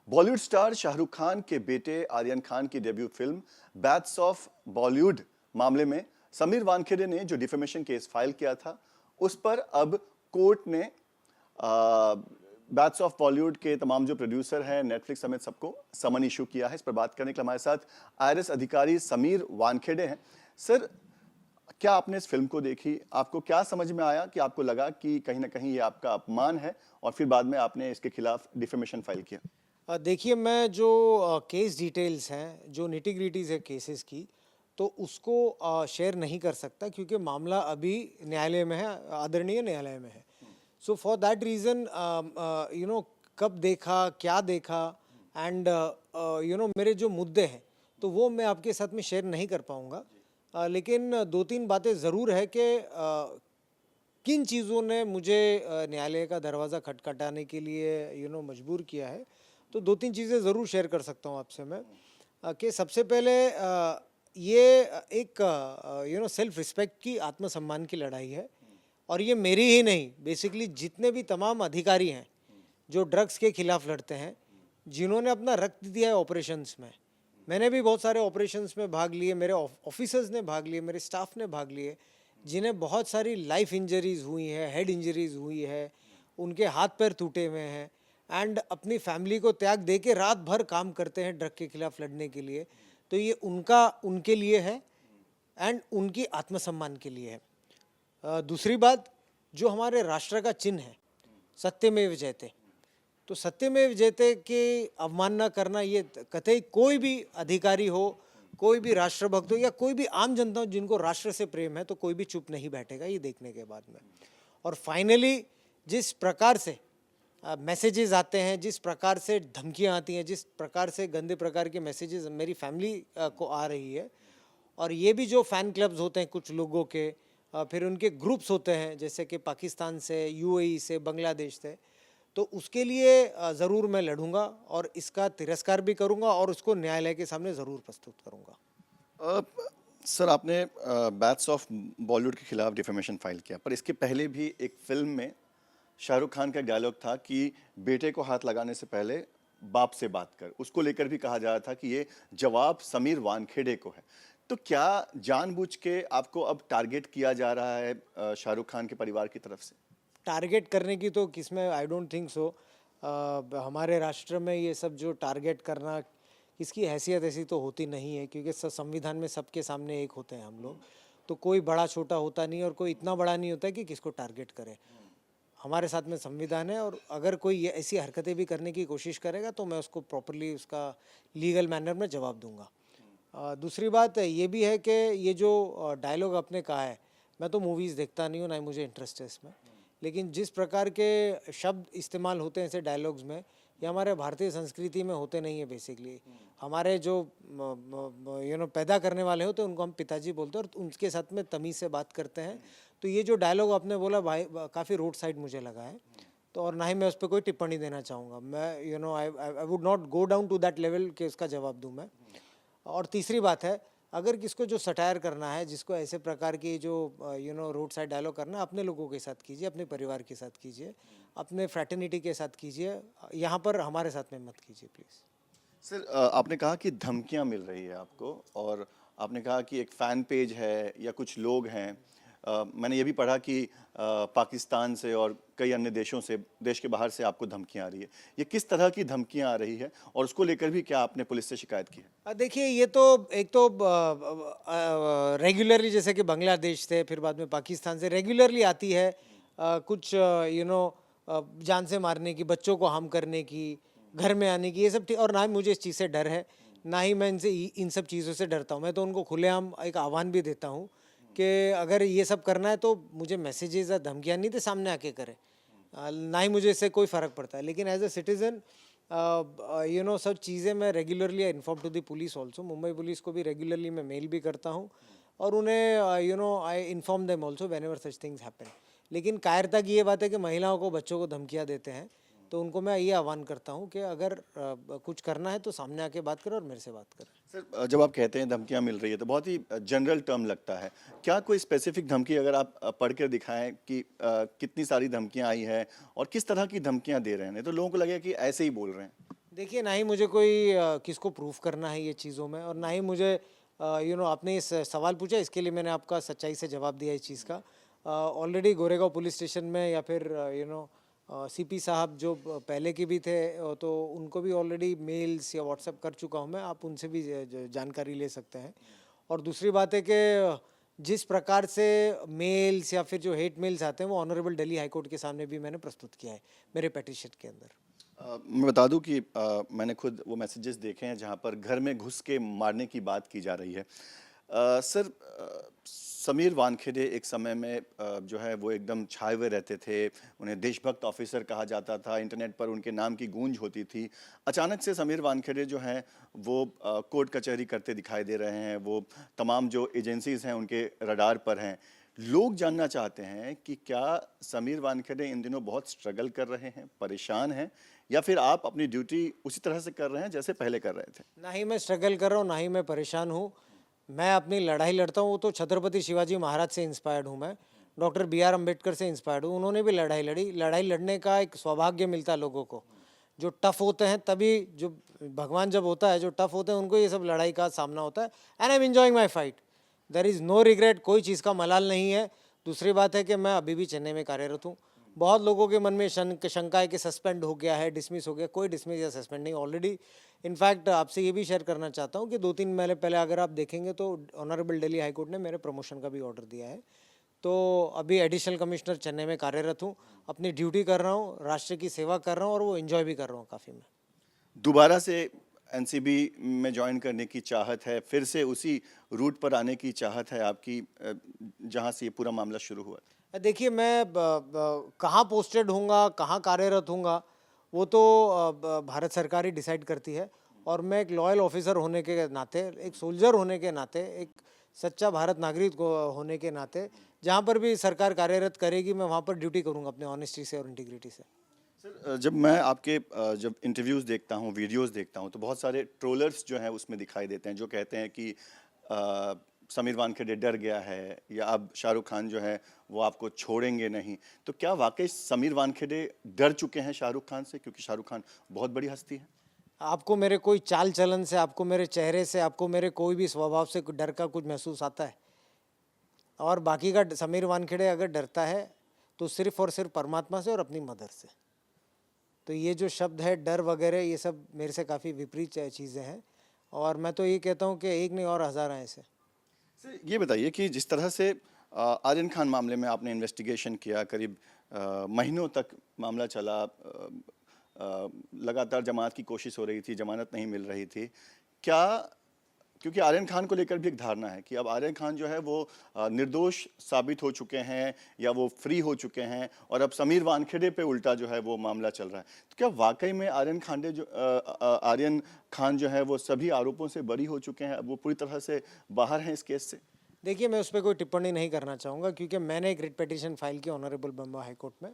Bollywood star Shahrukh Khan के बेटे आर्यन खान की debut film bats of Bollywood मामले में समीर वानखेड़े ने जो डिफेमेशन केस फाइल किया था, उस पर अब कोर्ट ने बैट्स ऑफ बॉलीवुड के तमाम जो प्रोड्यूसर हैं, नेटफ्लिक्स समेत सबको समन इशू किया है। इस पर बात करने के लिए हमारे साथ आईआरएस अधिकारी समीर वानखेड़े हैं। सर, क्या आपने इस फिल्म को देखी? आपको क्या समझ में आया कि आपको लगा कि कहीं ना कहीं ये आपका अपमान है, और फिर बाद में आपने इसके खिलाफ डिफेमेशन फाइल किया? देखिए, मैं जो केस डिटेल्स हैं, जो निटी-ग्रिटीज़ है केसेस की, तो उसको शेयर नहीं कर सकता क्योंकि मामला अभी न्यायालय में है, आदरणीय न्यायालय में है। सो फॉर दैट रीज़न कब देखा, क्या देखा एंड मेरे जो मुद्दे हैं, तो वो मैं आपके साथ में शेयर नहीं कर पाऊँगा। लेकिन 2-3 बातें ज़रूर है कि किन चीज़ों ने मुझे न्यायालय का दरवाज़ा खटखटाने के लिए मजबूर किया है। तो 2-3 चीज़ें ज़रूर शेयर कर सकता हूँ आपसे मैं। कि सबसे पहले ये एक सेल्फ रिस्पेक्ट की, आत्मसम्मान की लड़ाई है, और ये मेरी ही नहीं, बेसिकली जितने भी तमाम अधिकारी हैं जो ड्रग्स के खिलाफ लड़ते हैं, जिन्होंने अपना रक्त दिया है ऑपरेशंस में। मैंने भी बहुत सारे ऑपरेशंस में भाग लिए, मेरे ऑफिसर्स ने भाग लिए, मेरे स्टाफ ने भाग लिए, जिन्हें बहुत सारी लाइफ इंजरीज हुई है, हेड इंजरीज हुई है, उनके हाथ पैर टूटे हुए हैं, एंड अपनी फैमिली को त्याग दे के रात भर काम करते हैं ड्रग के खिलाफ लड़ने के लिए। तो ये उनके लिए है एंड उनकी आत्मसम्मान के लिए है। दूसरी बात, जो हमारे राष्ट्र का चिन्ह है, सत्यमेव जयते, तो सत्यमेव जयते की अवमानना करना, ये कतई कोई भी अधिकारी हो, कोई भी राष्ट्रभक्त हो, या कोई भी आम जनता हो जिनको राष्ट्र से प्रेम है, तो कोई भी चुप नहीं बैठेगा ये देखने के बाद में। और फाइनली जिस प्रकार से मैसेजेस आते हैं, जिस प्रकार से धमकियां आती हैं, जिस प्रकार से गंदे प्रकार के मैसेजेस मेरी फैमिली को आ रही है, और ये भी जो फ़ैन क्लब्स होते हैं कुछ लोगों के, फिर उनके ग्रुप्स होते हैं जैसे कि पाकिस्तान से, यूएई से, बांग्लादेश से, तो उसके लिए ज़रूर मैं लड़ूंगा और इसका तिरस्कार भी करूंगा और उसको न्यायालय के सामने ज़रूर प्रस्तुत करूंगा। सर, आपने बैट्स ऑफ बॉलीवुड के खिलाफ डिफेमेशन फाइल किया, पर इसके पहले भी एक फिल्म में शाहरुख खान का डायलॉग था कि बेटे को हाथ लगाने से पहले बाप से बात कर। उसको लेकर भी कहा जा रहा था कि ये जवाब समीर वानखेड़े को है। तो क्या जानबूझ के आपको अब टारगेट किया जा रहा है शाहरुख खान के परिवार की तरफ से? टारगेट करने की तो किसमें, आई डोंट थिंक सो। हमारे राष्ट्र में ये सब जो टारगेट करना, इसकी हैसियत ऐसी तो होती नहीं है, क्योंकि संविधान में सबके सामने एक होते हैं हम लोग। तो कोई बड़ा छोटा होता नहीं, और कोई इतना बड़ा नहीं होता कि किसको टारगेट करे। हमारे साथ में संविधान है, और अगर कोई ये ऐसी हरकतें भी करने की कोशिश करेगा तो मैं उसको प्रॉपरली, उसका लीगल मैनर में जवाब दूंगा। दूसरी बात ये भी है कि ये जो डायलॉग आपने कहा है, मैं तो मूवीज़ देखता नहीं हूँ, ना ही मुझे इंटरेस्ट है इसमें, लेकिन जिस प्रकार के शब्द इस्तेमाल होते हैं ऐसे डायलॉग्स में, ये हमारे भारतीय संस्कृति में होते नहीं है। बेसिकली हमारे जो पैदा करने वाले होते हैं उनको हम पिताजी बोलते हैं, और उनके साथ में तमीज़ से बात करते हैं। तो ये जो डायलॉग आपने बोला भाई, काफ़ी रोड साइड मुझे लगा है, तो और ना ही मैं उस पर कोई टिप्पणी देना चाहूँगा। मैं I would not go down to that level कि उसका जवाब दूँ मैं। और तीसरी बात है, अगर किसको जो सटायर करना है, जिसको ऐसे प्रकार की जो रोड साइड डायलॉग करना है, अपने लोगों के साथ कीजिए, अपने परिवार के साथ कीजिए, अपने फ्रैटर्निटी के साथ कीजिए, यहाँ पर हमारे साथ में मत कीजिए प्लीज़। सर, आपने कहा कि धमकियां मिल रही है आपको, और आपने कहा कि एक फ़ैन पेज है या कुछ लोग हैं। मैंने ये भी पढ़ा कि पाकिस्तान से और कई अन्य देशों से, देश के बाहर से आपको धमकियां आ रही है। ये किस तरह की धमकियां आ रही है, और उसको लेकर भी क्या आपने पुलिस से शिकायत की है? देखिए, ये तो एक तो रेगुलरली, जैसे कि बांग्लादेश से, फिर बाद में पाकिस्तान से रेगुलरली आती है। कुछ जान से मारने की, बच्चों को हार्म करने की, घर में आने की, ये सब। और ना ही मुझे इस चीज़ से डर है, ना ही मैं इन सब चीज़ों से डरता हूँ। मैं तो उनको खुलेआम एक आह्वान भी देता हूँ कि अगर ये सब करना है तो मुझे मैसेजेस या धमकियाँ नहीं दे, सामने आके करें। ना ही मुझे इससे कोई फ़र्क पड़ता है, लेकिन एज अ सिटीज़न सब चीज़ें मैं regularly inform to the police also. Mumbai police को भी रेगुलरली मैं मेल भी करता हूँ, और उन्हें I inform them also when ever such things happen. लेकिन कायरता की ये बात है कि महिलाओं को, बच्चों को धमकियाँ देते हैं, तो उनको मैं ये आह्वान करता हूँ कि अगर कुछ करना है तो सामने आके बात करें और मेरे से बात करें। सर, जब आप कहते हैं धमकियां मिल रही है, तो बहुत ही जनरल टर्म लगता है। क्या कोई स्पेसिफिक धमकी अगर आप पढ़ कर दिखाएं कि कितनी सारी धमकियां आई है और किस तरह की धमकियां दे रहे हैं? नहीं तो लोगों को लगेगा कि ऐसे ही बोल रहे हैं। देखिए, ना ही मुझे कोई किसको प्रूफ करना है ये चीज़ों में, और ना ही मुझे आपने इस सवाल पूछा, इसके लिए मैंने आपका सच्चाई से जवाब दिया इस चीज़ का। ऑलरेडी गोरेगांव पुलिस स्टेशन में, या फिर सीपी साहब जो पहले के भी थे, तो उनको भी ऑलरेडी मेल्स या व्हाट्सएप कर चुका हूँ मैं, आप उनसे भी जानकारी ले सकते हैं। और दूसरी बात है कि जिस प्रकार से मेल्स या फिर जो हेट मेल्स आते हैं, वो ऑनरेबल दिल्ली हाई कोर्ट के सामने भी मैंने प्रस्तुत किया है मेरे पेटिशन के अंदर। मैं बता दूं कि मैंने खुद वो मैसेजेस देखे हैं जहां पर घर में घुस के मारने की बात की जा रही है। सर, समीर वानखेड़े एक समय में जो है वो एकदम छाए हुए रहते थे, उन्हें देशभक्त ऑफिसर कहा जाता था, इंटरनेट पर उनके नाम की गूंज होती थी। अचानक से समीर वानखेड़े जो हैं वो कोर्ट कचहरी करते दिखाई दे रहे हैं, वो तमाम जो एजेंसीज हैं उनके रडार पर हैं। लोग जानना चाहते हैं कि क्या समीर वानखेड़े इन दिनों बहुत स्ट्रगल कर रहे हैं, परेशान हैं, या फिर आप अपनी ड्यूटी उसी तरह से कर रहे हैं जैसे पहले कर रहे थे? ना ही मैं स्ट्रगल कर रहा हूँ, ना ही मैं परेशान हूँ। मैं अपनी लड़ाई लड़ता हूँ, वो तो छत्रपति शिवाजी महाराज से इंस्पायर्ड हूँ मैं, डॉक्टर बी आर अम्बेडकर से इंस्पायर्ड हूँ। उन्होंने भी लड़ाई लड़ी। लड़ाई लड़ने का एक सौभाग्य मिलता है लोगों को। जो टफ होते हैं, तभी जो भगवान जब होता है, जो टफ होते हैं उनको ये सब लड़ाई का सामना होता है। And I am enjoying my fight, there is no regret, कोई चीज़ का मलाल नहीं है। दूसरी बात है कि मैं अभी भी चेन्नई में कार्यरत हूँ। बहुत लोगों के मन में शंका है कि सस्पेंड हो गया है, डिसमिस हो गया। कोई डिसमिस या सस्पेंड नहीं, ऑलरेडी। इनफैक्ट आपसे ये भी शेयर करना चाहता हूँ कि 2-3 महीने पहले अगर आप देखेंगे तो ऑनरेबल दिल्ली हाई कोर्ट ने मेरे प्रमोशन का भी ऑर्डर दिया है। तो अभी एडिशनल कमिश्नर चेन्नई में कार्यरत हूँ, अपनी ड्यूटी कर रहा हूँ, राष्ट्र की सेवा कर रहा हूँ, और वो एंजॉय भी कर रहा हूँ काफ़ी मैं। दोबारा से एनसीबी में ज्वाइन करने की चाहत है, फिर से उसी रूट पर आने की चाहत है आपकी जहां से ये पूरा मामला शुरू हुआ था? देखिए, मैं कहाँ पोस्टेड हूँगा, कहाँ कार्यरत हूँगा, वो तो भारत सरकार ही डिसाइड करती है। और मैं एक लॉयल ऑफिसर होने के नाते, एक सोल्जर होने के नाते, एक सच्चा भारत नागरिक होने के नाते, जहाँ पर भी सरकार कार्यरत करेगी, मैं वहाँ पर ड्यूटी करूँगा अपने ऑनेस्टी से और इंटीग्रिटी से। सर, जब मैं आपके जब इंटरव्यूज़ देखता हूँ, वीडियोस देखता हूँ, तो बहुत सारे ट्रोलर्स जो हैं उसमें दिखाई देते हैं, जो कहते हैं कि समीर वानखेड़े डर गया है, या अब शाहरुख खान जो है वो आपको छोड़ेंगे नहीं। तो क्या वाकई समीर वानखेड़े डर चुके हैं शाहरुख खान से, क्योंकि शाहरुख खान बहुत बड़ी हस्ती है? आपको मेरे कोई चाल चलन से, आपको मेरे चेहरे से, आपको मेरे कोई भी स्वभाव से डर का कुछ महसूस आता है? और बाकी का समीर वानखेड़े अगर डरता है तो सिर्फ और सिर्फ परमात्मा से और अपनी मदर से। तो ये जो शब्द है डर वगैरह, ये सब मेरे से काफ़ी विपरीत चीज़ें हैं, और मैं तो ये कहता हूँ कि एक नहीं और हज़ार हैं ऐसे। सर, ये बताइए कि जिस तरह से आर्यन खान मामले में आपने इन्वेस्टिगेशन किया, करीब महीनों तक मामला चला, लगातार जमानत की कोशिश हो रही थी, जमानत नहीं मिल रही थी, क्या, क्योंकि आर्यन खान को लेकर भी एक धारणा है कि अब आर्यन खान जो है वो निर्दोष साबित हो चुके हैं, या वो फ्री हो चुके हैं, और अब समीर वानखेड़े पे उल्टा जो है वो मामला चल रहा है। तो क्या वाकई में आर्यन खान जो है वो सभी आरोपों से बरी हो चुके हैं, अब वो पूरी तरह से बाहर हैं इस केस से? देखिए, मैं उस पर कोई टिप्पणी नहीं करना चाहूँगा, क्योंकि मैंने एक रिट पिटीशन फाइल की ऑनरेबल बम्बई हाई कोर्ट में,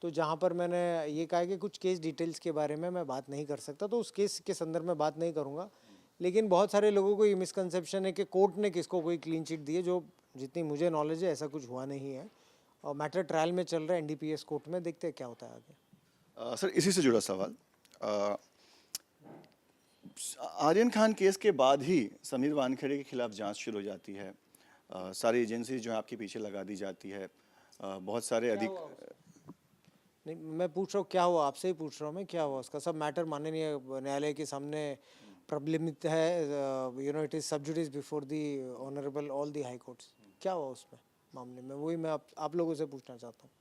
तो जहाँ पर मैंने ये कहा कि कुछ केस डिटेल्स के बारे में मैं बात नहीं कर सकता, तो उस केस के संदर्भ में बात नहीं करूँगा। लेकिन बहुत सारे लोगों को ये मिसकंसेप्शन है कि कोर्ट ने किसको कोई क्लीन चिट दी है, जो जितनी मुझे नॉलेज है ऐसा कुछ हुआ नहीं है। और मैटर ट्रायल में चल रहा है एनडीपीएस कोर्ट में, देखते हैं क्या होता है आगे। सर, इसी से जुड़ा सवाल, आर्यन खान केस के बाद ही समीर वानखेड़े के खिलाफ जांच शुरू हो जाती है, सारी एजेंसी जो है आपके पीछे लगा दी जाती है, बहुत सारे नहीं, मैं पूछ रहा हूँ क्या हुआ, आपसे ही पूछ रहा हूँ मैं, क्या हुआ उसका? सब मैटर माननीय न्यायालय के सामने प्रलंबित है, इट इज सब जुडिस before the honourable all the high courts. क्या हुआ उसमें मामले में, वही मैं आप लोगों से पूछना चाहता हूँ।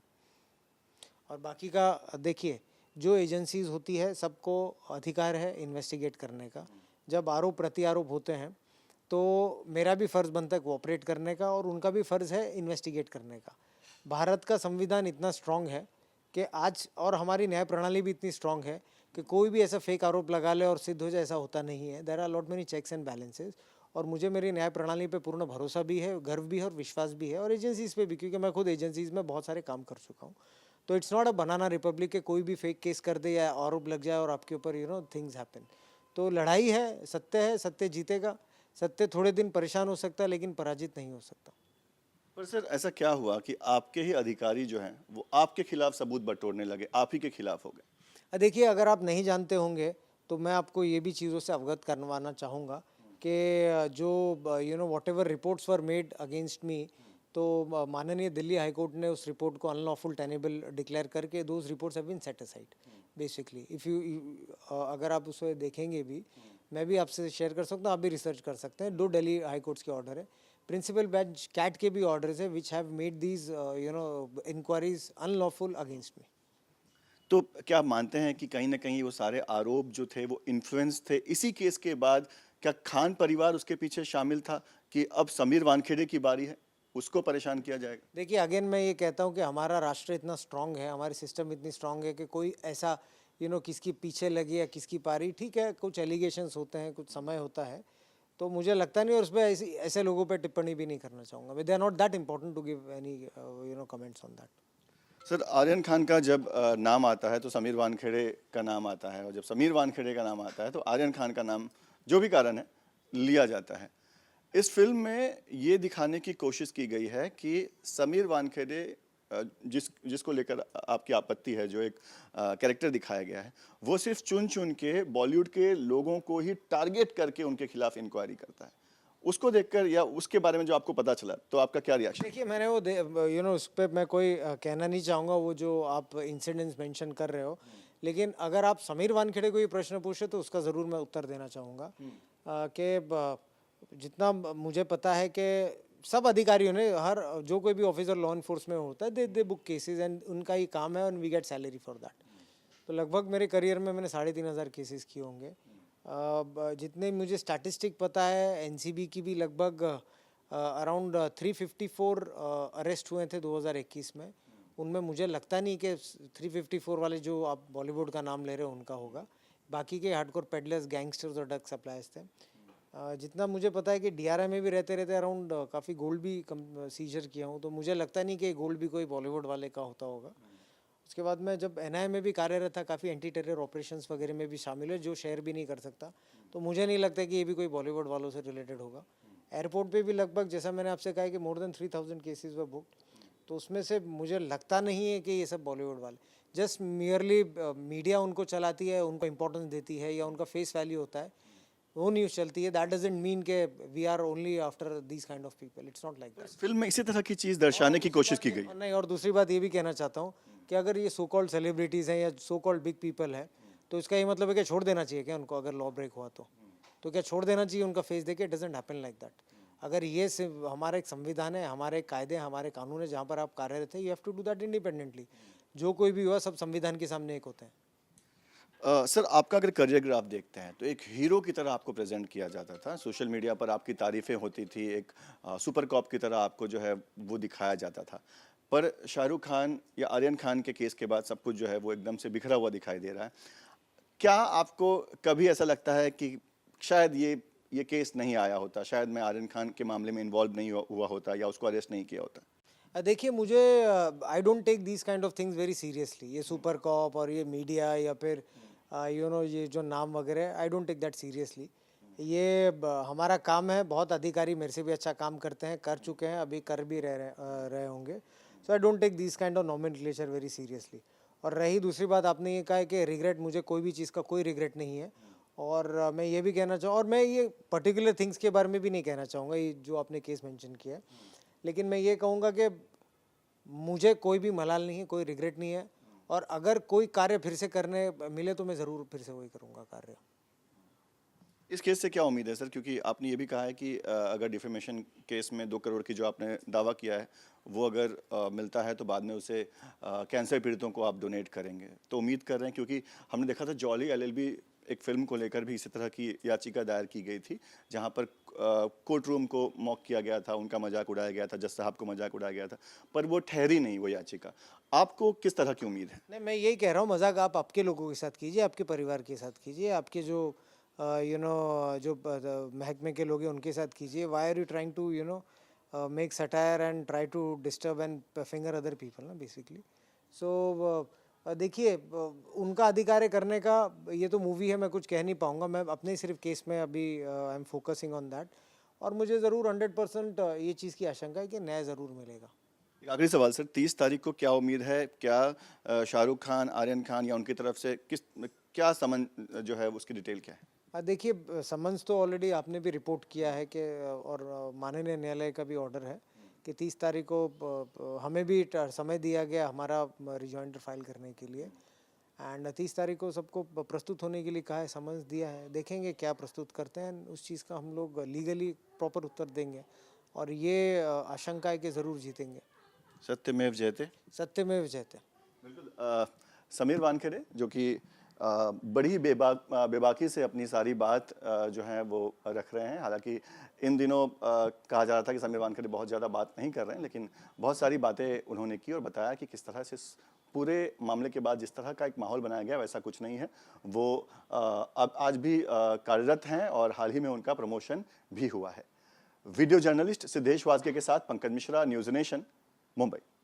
और बाकी का देखिए, जो एजेंसीज होती है सबको अधिकार है इन्वेस्टिगेट करने का। जब आरोप प्रत्यारोप होते हैं तो मेरा भी फ़र्ज़ बनता है कोऑपरेट करने का, और उनका भी फ़र्ज़ है इन्वेस्टिगेट करने का। भारत का संविधान इतना स्ट्रांग है कि आज, और हमारी न्याय प्रणाली भी इतनी स्ट्रांग है कि कोई भी ऐसा फेक आरोप लगा ले और सिद्ध हो जाए, ऐसा होता नहीं है। There are lot many checks and balances, और मुझे मेरी न्याय प्रणाली पे पूर्ण भरोसा भी है, गर्व भी है और विश्वास भी है, और एजेंसीज़ पे भी, क्योंकि मैं खुद एजेंसीज़ में बहुत सारे काम कर चुका हूँ। तो it's not a banana Republic के कोई भी फेक केस कर दे या आरोप लग जाए और आपके ऊपर थिंग्स हैपन। तो लड़ाई है, सत्य जीतेगा। सत्य थोड़े दिन परेशान हो सकता है, लेकिन पराजित नहीं हो सकता। पर सर, ऐसा क्या हुआ कि आपके ही अधिकारी जो हैं वो आपके खिलाफ सबूत बटोरने लगे, आप ही के खिलाफ हो गए? देखिए, अगर आप नहीं जानते होंगे तो मैं आपको ये भी चीज़ों से अवगत करवाना चाहूँगा कि जो whatever reports were made against me, तो माननीय दिल्ली हाई कोर्ट ने उस रिपोर्ट को अनलॉफुल टेनेबल डिक्लेयर करके those reports have been set aside basically. If you अगर आप उसे देखेंगे भी, मैं भी आपसे शेयर कर सकता हूँ, आप भी रिसर्च कर सकते हैं। 2 दिल्ली हाई कोर्ट्स के ऑर्डर है, प्रिंसिपल बेंच कैट के भी ऑर्डर्स है which have made these inquiries unlawful against me. तो क्या आप मानते हैं कि कहीं ना कहीं वो सारे आरोप जो थे वो इन्फ्लुएंस थे इसी केस के बाद? क्या खान परिवार उसके पीछे शामिल था कि अब समीर वानखेड़े की बारी है, उसको परेशान किया जाएगा? देखिए, अगेन मैं ये कहता हूँ कि हमारा राष्ट्र इतना स्ट्रांग है, हमारी सिस्टम इतनी स्ट्रांग है कि कोई ऐसा किसकी पीछे लगी या किसकी पारी, ठीक है, कुछ एलिगेशंस होते हैं, कुछ समय होता है, तो मुझे लगता नहीं, और उस पर ऐसे लोगों पे टिप्पणी भी नहीं करना चाहूँगा। They are not that important to give any comments on that. Sir, Aryan Khan का जब नाम आता है तो समीर वानखेड़े का नाम आता है, और जब समीर वानखेड़े का नाम आता है तो आर्यन खान का नाम जो भी कारण है लिया जाता है। इस फिल्म में ये दिखाने की कोशिश की गई है कि समीर वानखेड़े जिसको लेकर आपकी आपत्ति है, जो एक कैरेक्टर दिखाया गया है, वो सिर्फ चुन चुन के बॉलीवुड के लोगों को ही टारगेट करके उनके खिलाफ इंक्वायरी करता है। उसको देखकर या उसके बारे में जो आपको पता चला, तो आपका क्या रिएक्शन? देखिए, मैंने वो उस पर मैं कोई कहना नहीं चाहूँगा, वो जो आप इंसिडेंट्स मेंशन कर रहे हो, लेकिन अगर आप समीर वानखेड़े को ये प्रश्न पूछे तो उसका ज़रूर मैं उत्तर देना चाहूँगा कि जितना मुझे पता है कि सब अधिकारियों ने, हर जो कोई भी ऑफिसर लॉ इन्फोर्समेंट में होता है, दे बुक केसेस एंड उनका ही काम है, and we get salary for that. तो लगभग मेरे करियर में मैंने 3,500 केसेस किए होंगे। जितने मुझे स्टैटिस्टिक पता है, एनसीबी की भी लगभग अराउंड 354 अरेस्ट हुए थे 2021 में। उनमें मुझे लगता नहीं कि 354 वाले जो आप बॉलीवुड का नाम ले रहे हो उनका होगा, बाकी के हार्डकोर पेडलर्स, गैंगस्टर्स और ड्रग सप्लायर्स थे। जितना मुझे पता है कि डीआरआई में भी रहते रहते अराउंड काफ़ी गोल्ड भी सीजर किया हूँ, तो मुझे लगता नहीं कि गोल्ड भी कोई बॉलीवुड वाले का होता होगा। उसके बाद मैं जब एनआईए में भी कार्यरत था, काफ़ी एंटी टेरर ऑपरेशंस वगैरह में भी शामिल है, जो शेयर भी नहीं कर सकता, तो मुझे नहीं लगता कि ये भी कोई बॉलीवुड वालों से रिलेटेड होगा। एयरपोर्ट पे भी लगभग, जैसा मैंने आपसे कहा कि मोर देन 3,000 केसेस व बुक्ड, तो उसमें से मुझे लगता नहीं है कि ये सब बॉलीवुड वाले, जस्ट मियरली मीडिया उनको चलाती है, उनको इंपॉर्टेंस देती है, या उनका फेस वैल्यू होता है, वो न्यूज़ चलती है। दैट डजंट मीन के we are only after these kind of people, it's not like that. Film में इसी तरह की चीज दर्शाने की कोशिश की गई। नहीं, और दूसरी बात ये भी कहना चाहता हूँ कि अगर ये सो कॉल्ड सेलिब्रिटीज़ हैं या सो कॉल्ड बिग पीपल है, तो इसका ये मतलब है कि छोड़ देना चाहिए क्या उनको, अगर लॉ ब्रेक हुआ तो क्या छोड़ देना चाहिए उनका फेस देके? It doesn't happen like that. अगर ये सिर्फ हमारा एक संविधान है, हमारे कायदे, हमारे कानून है, जहाँ पर आप कार्यरत है, you have to do that independently. जो कोई भी हुआ, सब संविधान के सामने एक होते हैं। सर, आपका अगर करियर ग्राफ देखते हैं तो एक हीरो की तरह आपको प्रेजेंट किया जाता था, सोशल मीडिया पर आपकी तारीफें होती थी, एक सुपर कॉप की तरह आपको जो है वो दिखाया जाता था। पर शाहरुख खान या आर्यन खान के केस के बाद सब कुछ जो है वो एकदम से बिखरा हुआ दिखाई दे रहा है। क्या आपको कभी ऐसा लगता है कि शायद ये केस नहीं आया होता, शायद मैं आर्यन खान के मामले में इन्वॉल्व नहीं हुआ होता या उसको अरेस्ट नहीं किया होता? देखिए, मुझे I don't take these kind of things very seriously. ये सुपर कॉप और ये मीडिया या फिर ये जो नाम वगैरह, I don't take that seriously. ये हमारा काम है, बहुत अधिकारी मेरे से भी अच्छा काम करते हैं, कर चुके हैं, अभी कर भी रहे होंगे। So I don't take this kind of nomenclature very seriously. और रही दूसरी बात, आपने ये कहा है कि रिग्रेट, मुझे कोई भी चीज़ का कोई रिग्रेट नहीं है। और मैं ये भी कहना चाहूँ, और मैं ये पर्टिकुलर थिंग्स के बारे में भी नहीं कहना चाहूँगा, ये जो आपने केस मेंशन किया है, लेकिन मैं ये कहूँगा कि मुझे कोई भी मलाल नहीं है, कोई रिग्रेट नहीं है, और अगर कोई कार्य फिर से करने मिले तो मैं ज़रूर फिर से वही करूँगा कार्य। इस केस से क्या उम्मीद है सर? क्योंकि आपने ये भी कहा है कि अगर डिफेमेशन केस में 2 करोड़ की जो आपने दावा किया है वो अगर मिलता है तो बाद में उसे कैंसर पीड़ितों को आप डोनेट करेंगे, तो उम्मीद कर रहे हैं, क्योंकि हमने देखा था जॉली एलएलबी एक फिल्म को लेकर भी इसी तरह की याचिका दायर की गई थी, जहां पर कोर्ट रूम को मॉक किया गया था, उनका मजाक उड़ाया गया था, जज साहब को मजाक उड़ाया गया था, पर वो ठहरी नहीं वो याचिका। आपको किस तरह की उम्मीद है? नहीं, मैं यही कह रहा हूँ, मजाक आप आपके लोगों के साथ कीजिए, आपके परिवार के साथ कीजिए, आपके जो जो महकमे के लोग हैं उनके साथ कीजिए। Why are you trying to make satire and try to disturb and finger other people ना, बेसिकली। सो देखिए, उनका अधिकार है करने का, ये तो मूवी है, मैं कुछ कह नहीं पाऊँगा। मैं अपने सिर्फ केस में अभी I am focusing on that, और मुझे ज़रूर 100% ये चीज़ की आशंका है कि न्याय ज़रूर मिलेगा। एक आखिरी सवाल सर, 30 तारीख को क्या उम्मीद है? क्या शाहरुख खान, आर्यन खान या उनकी तरफ से क्या समन जो है उसकी डिटेल क्या है? देखिए समन्स तो ऑलरेडी आपने भी रिपोर्ट किया है कि और माननीय न्यायालय का भी ऑर्डर है कि 30 तारीख को हमें भी समय दिया गया हमारा रिजॉइंडर फाइल करने के लिए एंड 30 तारीख को सबको प्रस्तुत होने के लिए कहा है, समन्स दिया है। देखेंगे क्या प्रस्तुत करते हैं, उस चीज़ का हम लोग लीगली प्रॉपर उत्तर देंगे और ये आशंका है कि ज़रूर जीतेंगे। सत्यमेव जयते। सत्यमेव जयते। बिल्कुल। समीर वानखेड़े जो कि बड़ी बेबाकी से अपनी सारी बात जो है वो रख रहे हैं। हालांकि इन दिनों कहा जा रहा था कि समीर वानखेड़े बहुत ज़्यादा बात नहीं कर रहे हैं, लेकिन बहुत सारी बातें उन्होंने की और बताया कि किस तरह से पूरे मामले के बाद जिस तरह का एक माहौल बनाया गया वैसा कुछ नहीं है। वो अब आज भी कार्यरत हैं और हाल ही में उनका प्रमोशन भी हुआ है। वीडियो जर्नलिस्ट सिद्धेश वाजके के साथ पंकज मिश्रा, न्यूज़ नेशन, मुंबई।